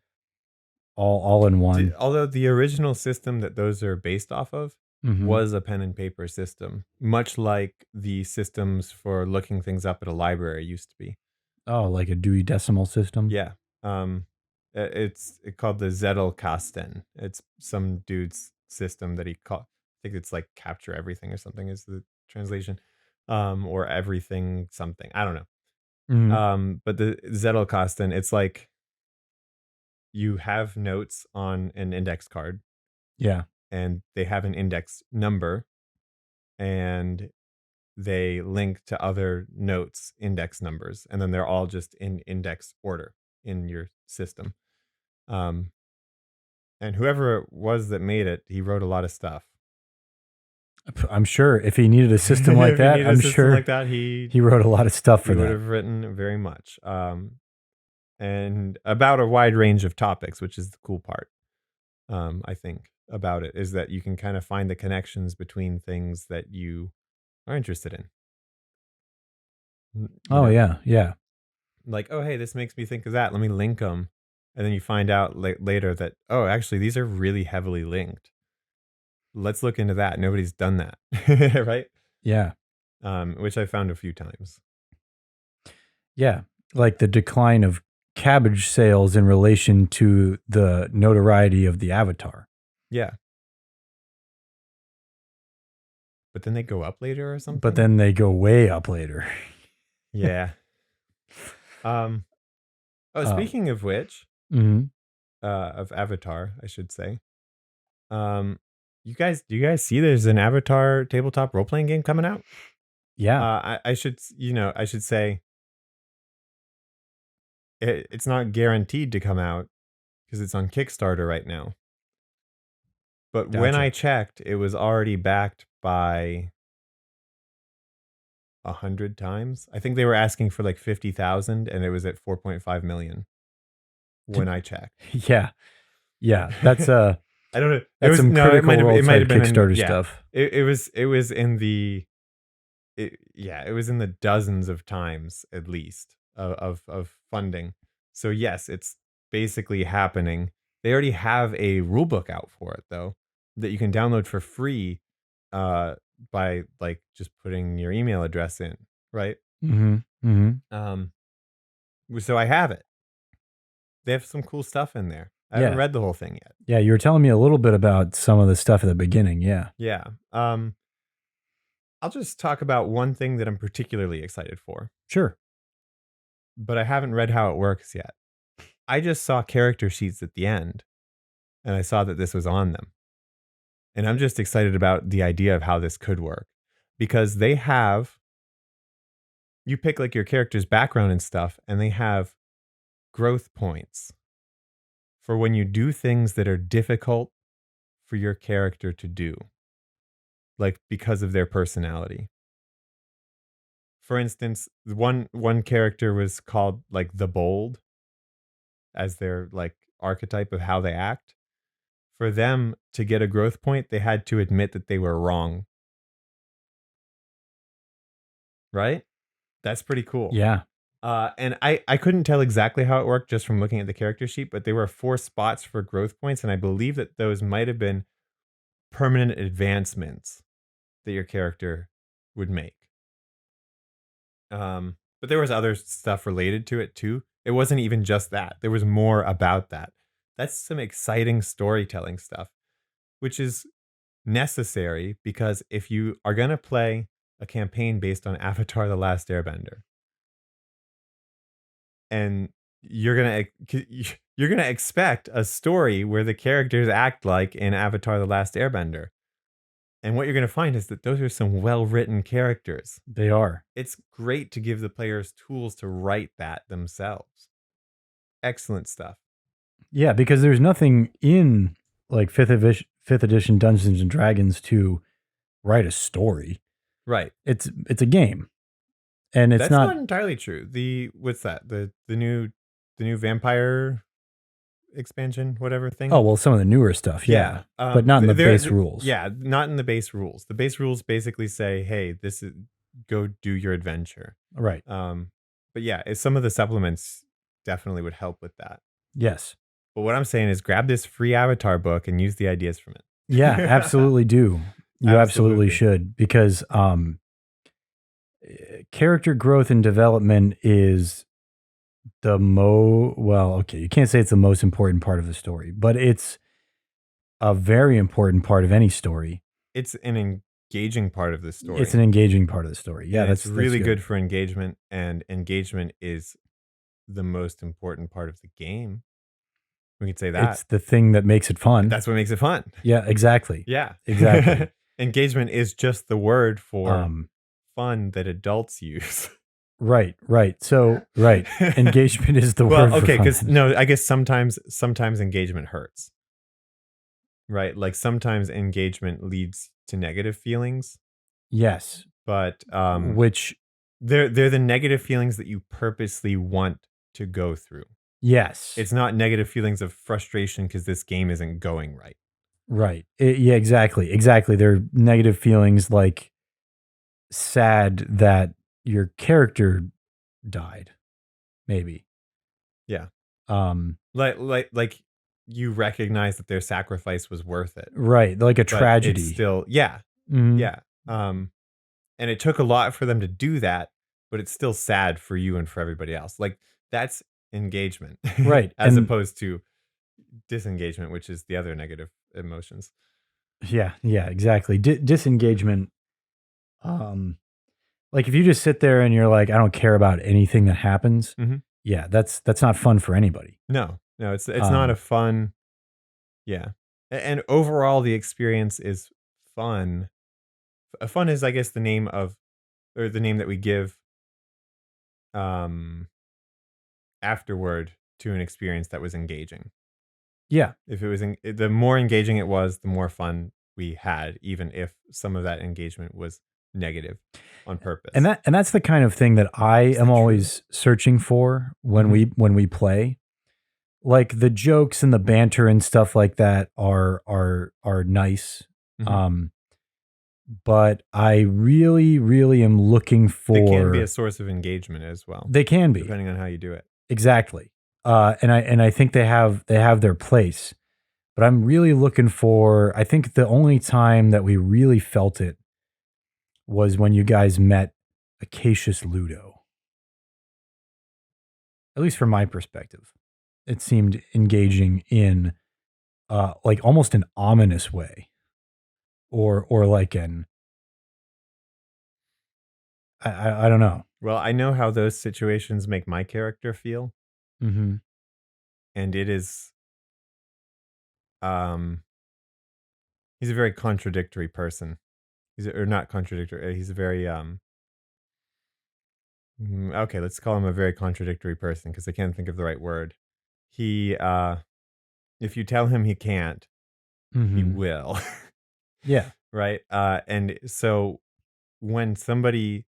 all in one. Although the original system that those are based off of Hmm. was a pen and paper system, much like the systems for looking things up at a library used to be. Oh, like a Dewey Decimal System. Yeah. It's called the Zettelkasten. It's some dude's system that he called. I think it's like capture everything or something is the translation, or everything something. I don't know. Hmm. But the Zettelkasten, it's like you have notes on an index card, Yeah. and they have an index number, and they link to other notes index numbers, and then they're all just in index order in your system. Um, and whoever it was that made it, he wrote a lot of stuff. I'm sure if he needed a system like If he that, needed a I'm system like sure that, he he wrote a lot of stuff he for would that. have written very much, and about a wide range of topics, which is the cool part. I think about it is that you can kind of find the connections between things that you are interested in. You Oh know, yeah, yeah. like, oh hey, this makes me think of that. Let me link them, and then you find out later that, oh, actually these are really heavily linked. Let's look into that. Nobody's done that, right? Yeah. Which I found a few times. Yeah. Like the decline of cabbage sales in relation to the notoriety of the avatar. Yeah, but then they go up later or But something. then they go way up later. Yeah. Um. Oh, Uh, speaking of which, mhm. of Avatar, I should say. Um, do you guys see there's an Avatar tabletop role playing game coming out? Yeah. I should, I should say it's not guaranteed to come out because it's on Kickstarter right now. But when I Gotcha. checked, it was already backed by 100 times. I think they were asking for like 50,000, and it was at 4.5 million when I checked. Yeah. Yeah. That's I don't know. It that's was some no, Critical it Role might type have been in, Kickstarter yeah. stuff. It was in the yeah, it was in the dozens of times at least of funding. So yes, it's basically happening. They already have a rule book out for it though that you can download for free uh by like just putting your email address in, right? Mhm. Mhm. Um So I have it. They have some cool stuff in there. I haven't Yeah. read the whole thing yet. Yeah, you were telling me a little bit about some of the stuff at the beginning, yeah. Yeah. I'll just talk about one thing that I'm particularly excited for, Sure. but I haven't read how it works yet. I just saw character sheets at the end, and I saw that this was on them. And I'm just excited about the idea of how this could work because they have, you pick like your character's background and stuff, and they have growth points for when you do things that are difficult for your character to do, like because of their personality. For instance, one character was called like the bold as their like archetype of how they act. For them to get a growth point, they had to admit that they were wrong, right? That's pretty cool. Yeah. And I couldn't tell exactly how it worked just from looking at the character sheet, but there were 4 spots for growth points, and I believe that those might have been permanent advancements that your character would make. But there was other stuff related to it too. It wasn't even just that. There was more about that. That's some exciting storytelling stuff, which is necessary because if you are going to play a campaign based on Avatar The Last Airbender and you're going to expect a story where the characters act like in Avatar The Last Airbender. And what you're going to find is that those are some well-written characters. They are. It's great to give the players tools to write that themselves. Excellent stuff. Yeah, because there's nothing in like fifth edition Dungeons and Dragons to write a story. Right. It's a game. And it's That's not entirely true. What's that? The new vampire expansion, whatever thing. Oh, well, some of the newer stuff, yeah. But not in the base rules. Yeah, not in the base rules. The base rules basically say, "Hey, this is go do your adventure." Right. But yeah, some of the supplements definitely would help with that. Yes. But what I'm saying is grab this free Avatar book and use the ideas from it. Yeah, absolutely do. You absolutely should because character growth and development is you can't say it's the most important part of the story, but it's a very important part of any story. It's an engaging part of the story. It's an engaging part of the story. Yeah, that's really good for engagement, and engagement is the most important part of the game. We could say that. It's the thing that makes it fun. That's what makes it fun. Yeah, exactly. Yeah. Exactly. Engagement is just the word for fun that adults use. Right. So, right. Engagement is the word. Okay, because no, I guess sometimes engagement hurts. Right? Like sometimes engagement leads to negative feelings. Yes. But which they're the negative feelings that you purposely want to go through. Yes. It's not negative feelings of frustration because this game isn't going right. Right. Yeah, exactly. Exactly. They're negative feelings like sad that your character died. Maybe. Yeah. Like you recognize that their sacrifice was worth it. Right. Like a tragedy. It's still, yeah. Mm-hmm. Yeah. And it took a lot for them to do that, but it's still sad for you and for everybody else. Like that's engagement. Right. As opposed to disengagement, which is the other negative emotions. Yeah, exactly. Disengagement. Like if you just sit there and you're like, I don't care about anything that happens. Mm-hmm. Yeah, that's not fun for anybody. No, it's not a fun. Yeah, and overall the experience is fun. Fun is, I guess, the name that we give afterward to an experience that was engaging. Yeah. If it was the more engaging it was, the more fun we had, even if some of that engagement was negative on purpose. And that's the kind of thing that I am always searching for when we play. Like the jokes and the banter and stuff like that are nice. Mm-hmm. But I really, really am looking for. They can be a source of engagement as well. They can be, depending on how you do it. Exactly. And I think they have their place. But I'm really looking for. I think the only time that we really felt it was when you guys met Acacius Ludo. at least from my perspective, it seemed engaging in like almost an ominous way, or like an I don't know. Well, I know how those situations make my character feel, Mm-hmm. and it is um he's a very contradictory person. Or not contradictory. He's a very okay, let's call him a very contradictory person because I can't think of the right word. He if you tell him he can't, he Mm-hmm. will. Yeah. Right? And so when somebody,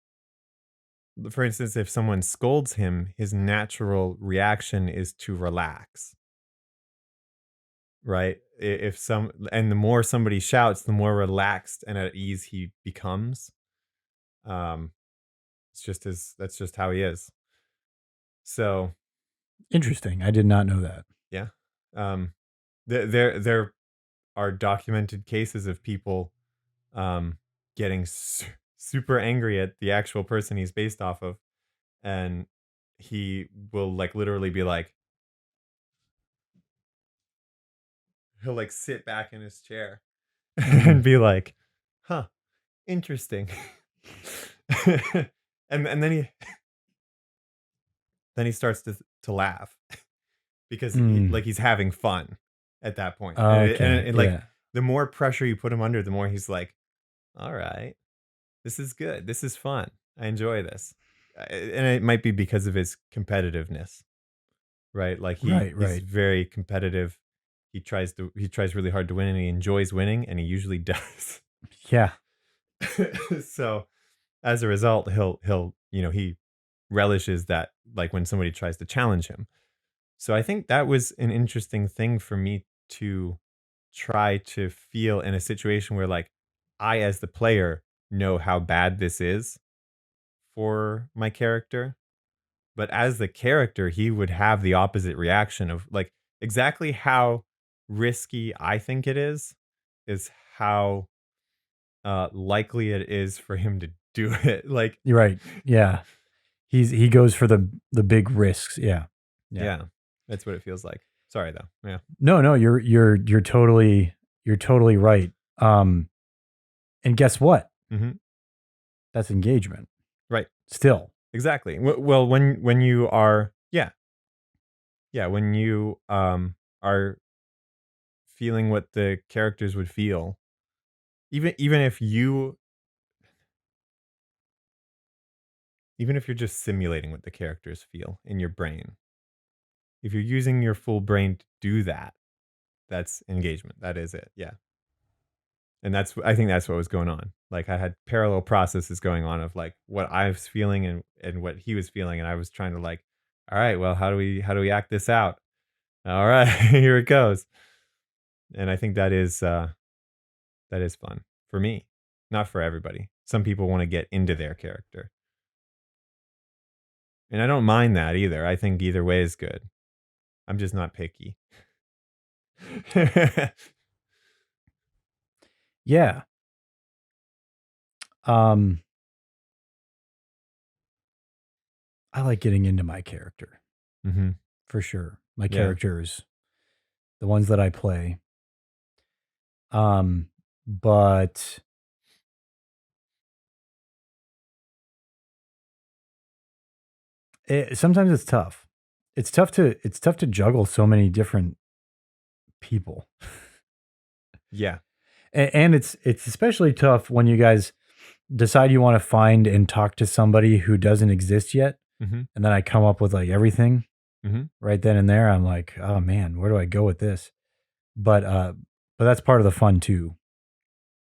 for instance, if someone scolds him, his natural reaction is to relax, right? If some, and the more somebody shouts, the more relaxed and at ease he becomes. Um, that's just how he is. So Interesting. I did not know that. yeah, um, there are documented cases of people um getting super angry at the actual person he's based off of, and he will like literally be like, he'll like sit back in his chair Mm-hmm. and be like, huh, interesting. And then he starts to laugh because Mm. like he's having fun at that point. Okay. Like Yeah. the more pressure you put him under, the more he's like, all right, this is good. This is fun. I enjoy this. And it might be because of his competitiveness, right? Like Right. he's Right. very competitive. He tries really hard to win and he enjoys winning and he usually does. Yeah. So as a result, he'll, he relishes that, like when somebody tries to challenge him. So I think that was an interesting thing for me to try to feel in a situation where like I as the player know how bad this is for my character, but as the character he would have the opposite reaction of like exactly how risky I think it is how likely it is for him to do it. Like You're right. Yeah. He goes for the big risks. Yeah. Yeah. yeah, that's what it feels like. Sorry though. Yeah. No, no, you're totally right. And guess what? Mhm. That's engagement. Right. Still. Exactly. Well, when you are, yeah, when you are feeling what the characters would feel, even if you, even if you're just simulating what the characters feel in your brain, if you're using your full brain to do that, that's engagement. That is it. Yeah. And I think that's what was going on. Like I had parallel processes going on of like what I was feeling and what he was feeling, and I was trying to like, all right, well, how do we act this out? All right, here it goes. And I think that is fun for me, not for everybody. Some people want to get into their character, and I don't mind that either. I think either way is good. I'm just not picky. Yeah. Um, I like getting into my character Hmm. for sure. My Yeah, characters, the ones that I play. But sometimes it's tough. It's tough to juggle so many different people. yeah. And it's especially tough when you guys decide you want to find and talk to somebody who doesn't exist yet. Hmm. And then I come up with like everything Hmm. right then and there. I'm like, oh man, where do I go with this? But uh but that's part of the fun too.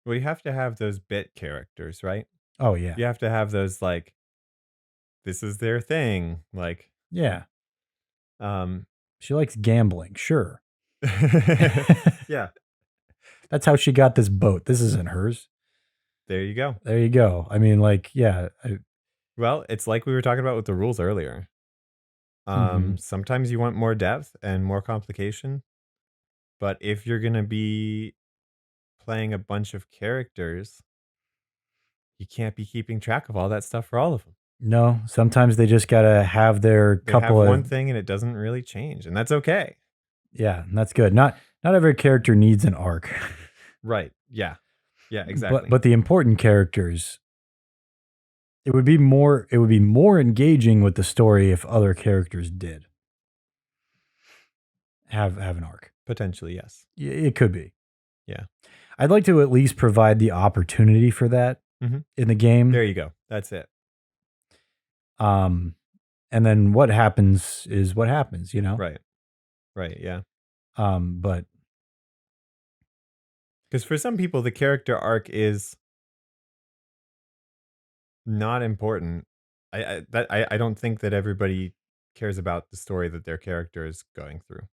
Well, you have to have those bit characters, right? Oh yeah. You have to have those like this is their thing, like Yeah. um She likes gambling. Sure. yeah, That's how she got this boat. This isn't hers. there you go. There you go. I mean, like, yeah. Well, it's like we were talking about with the rules earlier. Mhm. Sometimes you want more depth and more complication, but if you're going to be playing a bunch of characters, you can't be keeping track of all that stuff for all of them. No, sometimes they just gotta have their They have couple one of thing and it doesn't really change, and that's okay. yeah, that's good. Not every character needs an arc. Right. Yeah. Yeah, but exactly. but the important characters, it would be more engaging with the story if other characters did have an arc. Potentially, yes. It could be. Yeah. I'd like to at least provide the opportunity for that Mhm. in the There game. you go. That's it. Um, and then what happens is what happens, you know? Right. Right, yeah. But Because for some people, the character arc is not important. I don't think that everybody cares about the story that their character is going through.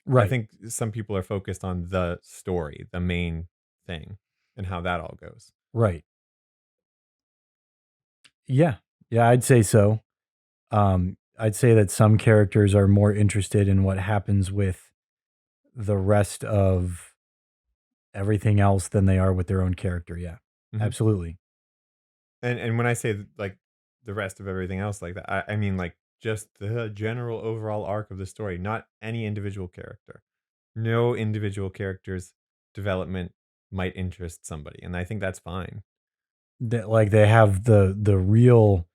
I right, think some people are focused on the story, the main thing, and how that all goes. right. Yeah. Yeah, I'd say so. I'd say that some characters are more interested in what happens with the rest of everything else than they are with their own character. Yeah. Mhm. Absolutely. And when I say like the rest of everything else like that, I mean like just the general overall arc of the story, not any individual character. No individual character's development might interest somebody, and I think that's fine. That like they have the real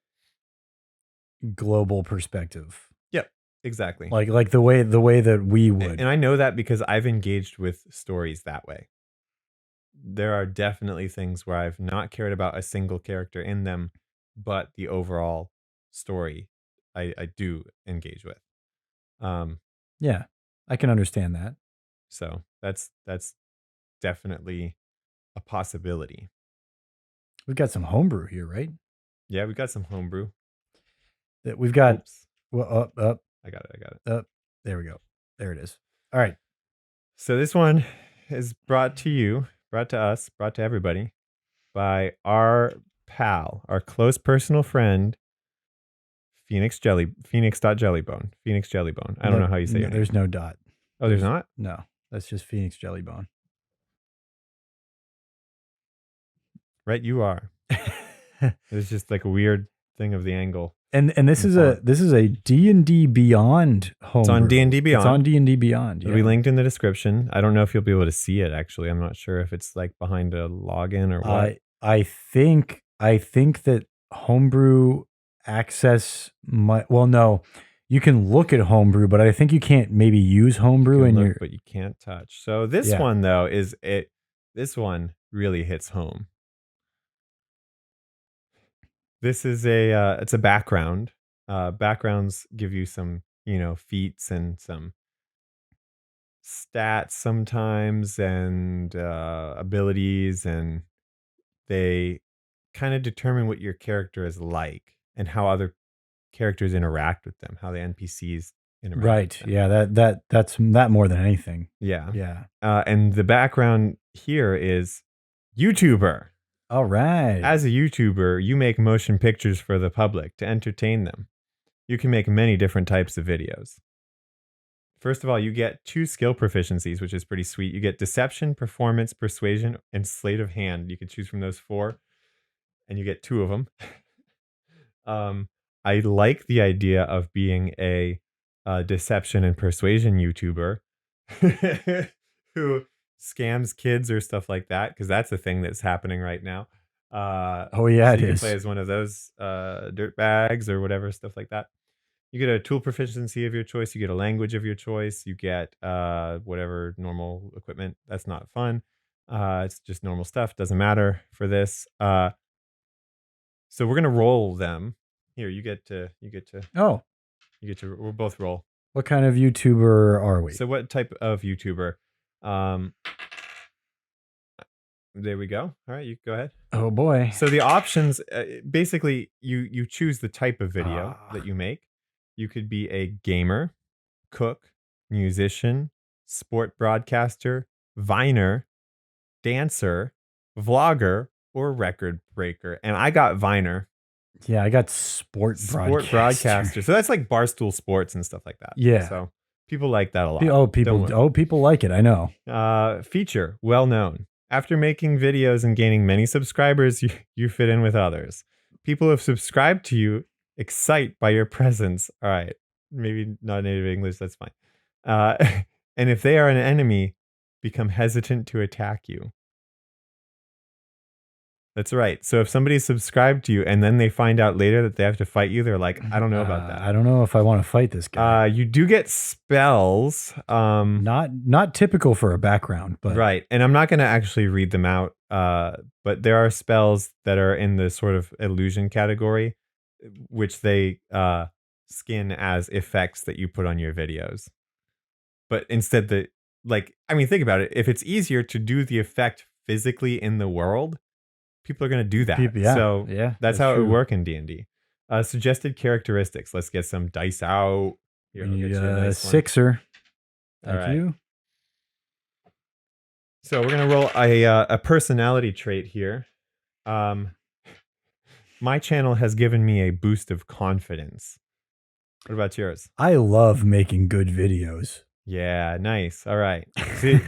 global perspective. Yep, exactly. Like the way that we would. And I know that because I've engaged with stories that way. There are definitely things where I've not cared about a single character in them, but the overall story I do engage with. Um, Yeah. I can understand that. so that's definitely a possibility. We've got some homebrew here, right? Yeah, we got some homebrew. That we've got Oops, well, up, I got it. I got it. up. There we go. There it is. All right. So this one is brought to you, brought to us, brought to everybody by our pal, our close personal friend, Phoenix.Jellybone. Phoenix Jellybone. I don't No, know how you say no, your name. there's no dot. Oh, there's not? No. That's just PheonixJellybone. Right, you are. It's just like a weird thing of the angle And this in the is font. a D&D Beyond It's on homebrew. D&D It's on Beyond. D&D Beyond. It'll be Yeah. linked in the description. I don't know if you'll be able to see it actually. I'm not sure if it's like behind a login or what. I think that homebrew access might well no. You can look at homebrew, but I think you can't maybe use You homebrew can in look, your but you can't touch. So this yeah. one though is it. This one really hits home. This is it's a background. Backgrounds give you some, feats and some stats sometimes and abilities, and they kind of determine what your character is like and how other characters interact with them, how the NPCs interact with Right. them. Yeah, that's that more than anything. Yeah. Yeah. And the background here is YouTuber. All right. As a YouTuber, you make motion pictures for the public to entertain them. You can make many different types of videos. First of all, you get 2 skill proficiencies, which is pretty sweet. You get deception, performance, persuasion, and sleight of hand. You can choose from those 4, and you get 2 of them. I like the idea of being a deception and persuasion YouTuber who scams kids or stuff like that, because that's a thing that's happening right now. Oh yeah, So it you can play is. as one of those dirt bags or whatever, stuff like that. You get a tool proficiency of your choice. You get a language of your choice. You get whatever normal equipment. That's not fun. It's just normal stuff. Doesn't matter for this. So we're gonna roll them. Here, you get to. Oh, We'll both roll. what kind of YouTuber are we? So what type of YouTuber? Um, there we go. All right, you go ahead. Oh boy. So the options, basically, you choose the type of video Ah. that you make. You could be a gamer, cook, musician, sport broadcaster, viner, dancer, vlogger, or record breaker. And I got viner, Yeah, I got sport sport broadcaster. broadcaster. So that's like Barstool Sports and stuff like that. Yeah. So people like that a lot. Oh, Don't worry. people like it. I know. Feature, well known. After making videos and gaining many subscribers, you fit in with others. People have subscribed to you excite by your presence. All right. Maybe not native English. That's fine. And if they are an enemy, become hesitant to attack you. That's right. So if somebody's subscribed to you and then they find out later that they have to fight you, they're like, I don't know about that. I don't know if I want to fight this guy. You do get spells. Not typical for a background, but right. And I'm not going to actually read them out. But there are spells that are in the sort of illusion category, which they skin as effects that you put on your videos. But instead, think about it. If it's easier to do the effect physically in the world, people are going to do that. So that's how it would work in D&D. Suggested characteristics. Let's get some dice out. Here, I'll get you a nice sixer. Thank you. So we're going to roll a personality trait here. My channel has given me a boost of confidence. What about yours? I love making good videos. Yeah, nice. All right. See,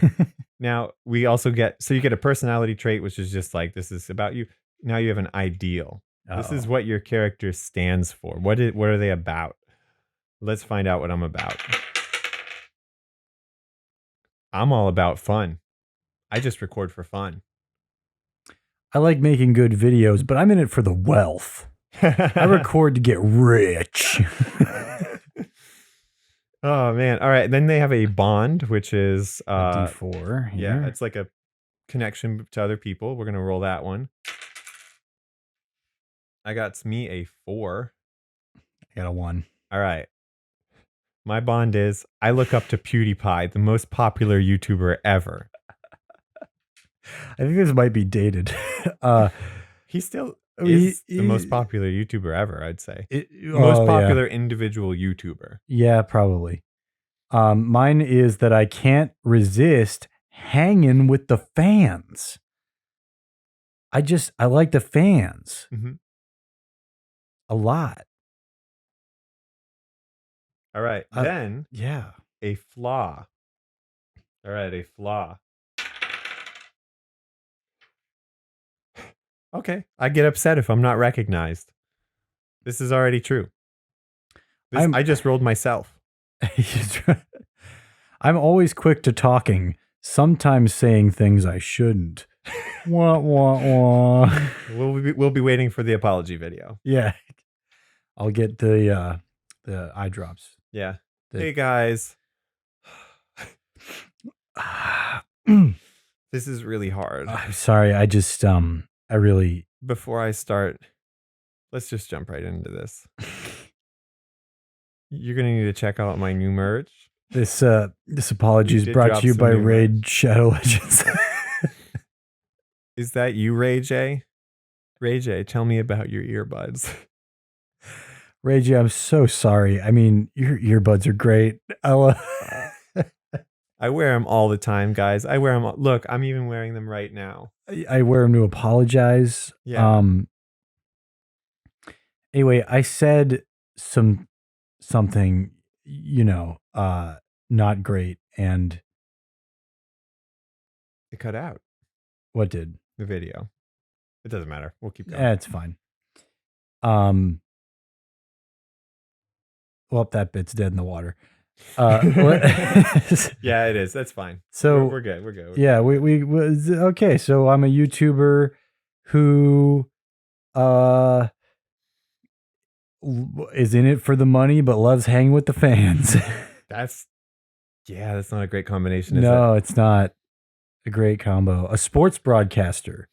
now we also get, so you get a personality trait, which is just like, this is about you. Now you have an ideal. This is what your character stands for. What are they about? Let's find out what I'm about. I'm all about fun. I just record for fun. I like making good videos, but I'm in it for the wealth. I record to get rich. Oh, man. All right. Then they have a bond, which is a D4. Here. Yeah, it's like a connection to other people. We're going to roll that one. I got me a 4. I got a 1. All right. My bond is I look up to PewDiePie, the most popular YouTuber ever. I think this might be dated. He still is the most popular YouTuber ever, I'd say. Most popular individual YouTuber. Yeah, probably. Mine is that I can't resist hanging with the fans. I like the fans. A lot. All right. Then, yeah, a flaw. All right, a flaw. Okay. I get upset if I'm not recognized. This is already true. I just rolled myself. I'm always quick to talking, sometimes saying things I shouldn't. Wah, wah, wah. We'll be waiting for the apology video. Yeah. I'll get the eye drops. Yeah. Hey guys. This is really hard. I'm sorry. I just I really, before I start, let's just jump right into this. You're gonna need to check out my new merch. This apology is brought to you by Raid Shadow Legends. Is that you, Ray J? Ray J, tell me about your earbuds. Ray J, I'm so sorry. I mean, your earbuds are great. I wear them all the time, guys. I wear them. Look, I'm even wearing them right now. I wear them to apologize. Yeah. Anyway, I said something, not great, and it cut out. What did? The video. It doesn't matter. We'll keep going. Yeah, it's fine. Well, that bit's dead in the water. Yeah, it is. That's fine. So we're good. We're good. Yeah, we okay. So I'm a YouTuber who is in it for the money, but loves hanging with the fans. That's not a great combination. Is no, it's not a great combo. A sports broadcaster,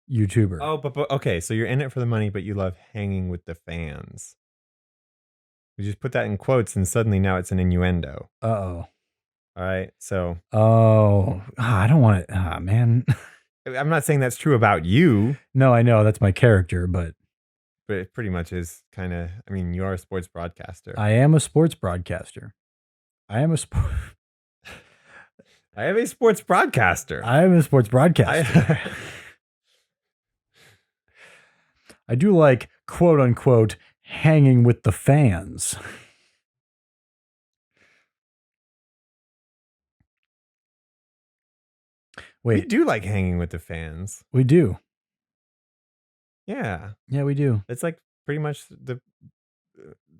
YouTuber. Oh, but okay. So you're in it for the money, but you love hanging with the fans. We just put that in quotes, and suddenly now it's an innuendo. Uh-oh. All right. So. Oh, I don't want it. Man. I'm not saying that's true about you. No, I know that's my character, but it pretty much is kind of. I mean, you are a sports broadcaster. I am a sports broadcaster. I am a sports broadcaster. I do like, quote unquote, hanging with the fans. Wait. We do like hanging with the fans. We do. Yeah. Yeah, we do. It's like pretty much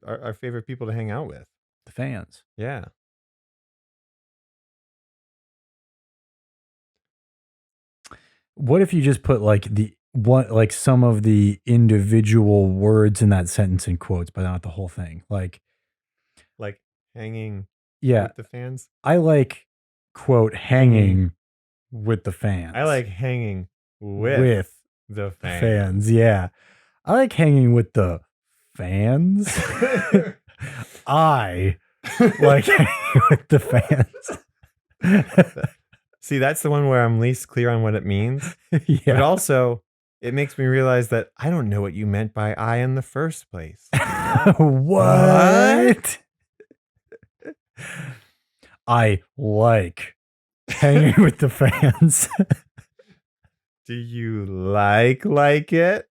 our favorite people to hang out with. The fans. Yeah. What if you just put like some of the individual words in that sentence in quotes, but not the whole thing? Like, Like hanging yeah, with the fans. I like quote hanging with the I fans. like hanging with With the the fans. fans, yeah. I like hanging with the fans. I like hanging with the fans. See, that's the one where I'm least clear on what it means. But Yeah. also, it makes me realize that I don't know what you meant by I in the first place. What? I like hanging with the fans. Do you like it?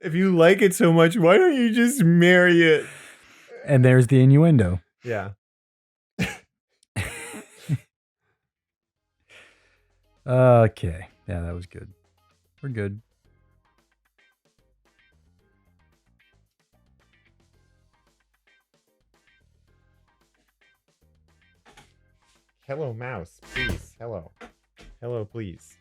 If you like it so much, why don't you just marry it? And there's the innuendo. Yeah. Okay. Yeah, that was good. We're good. Hello, mouse, please. Hello. Hello, please.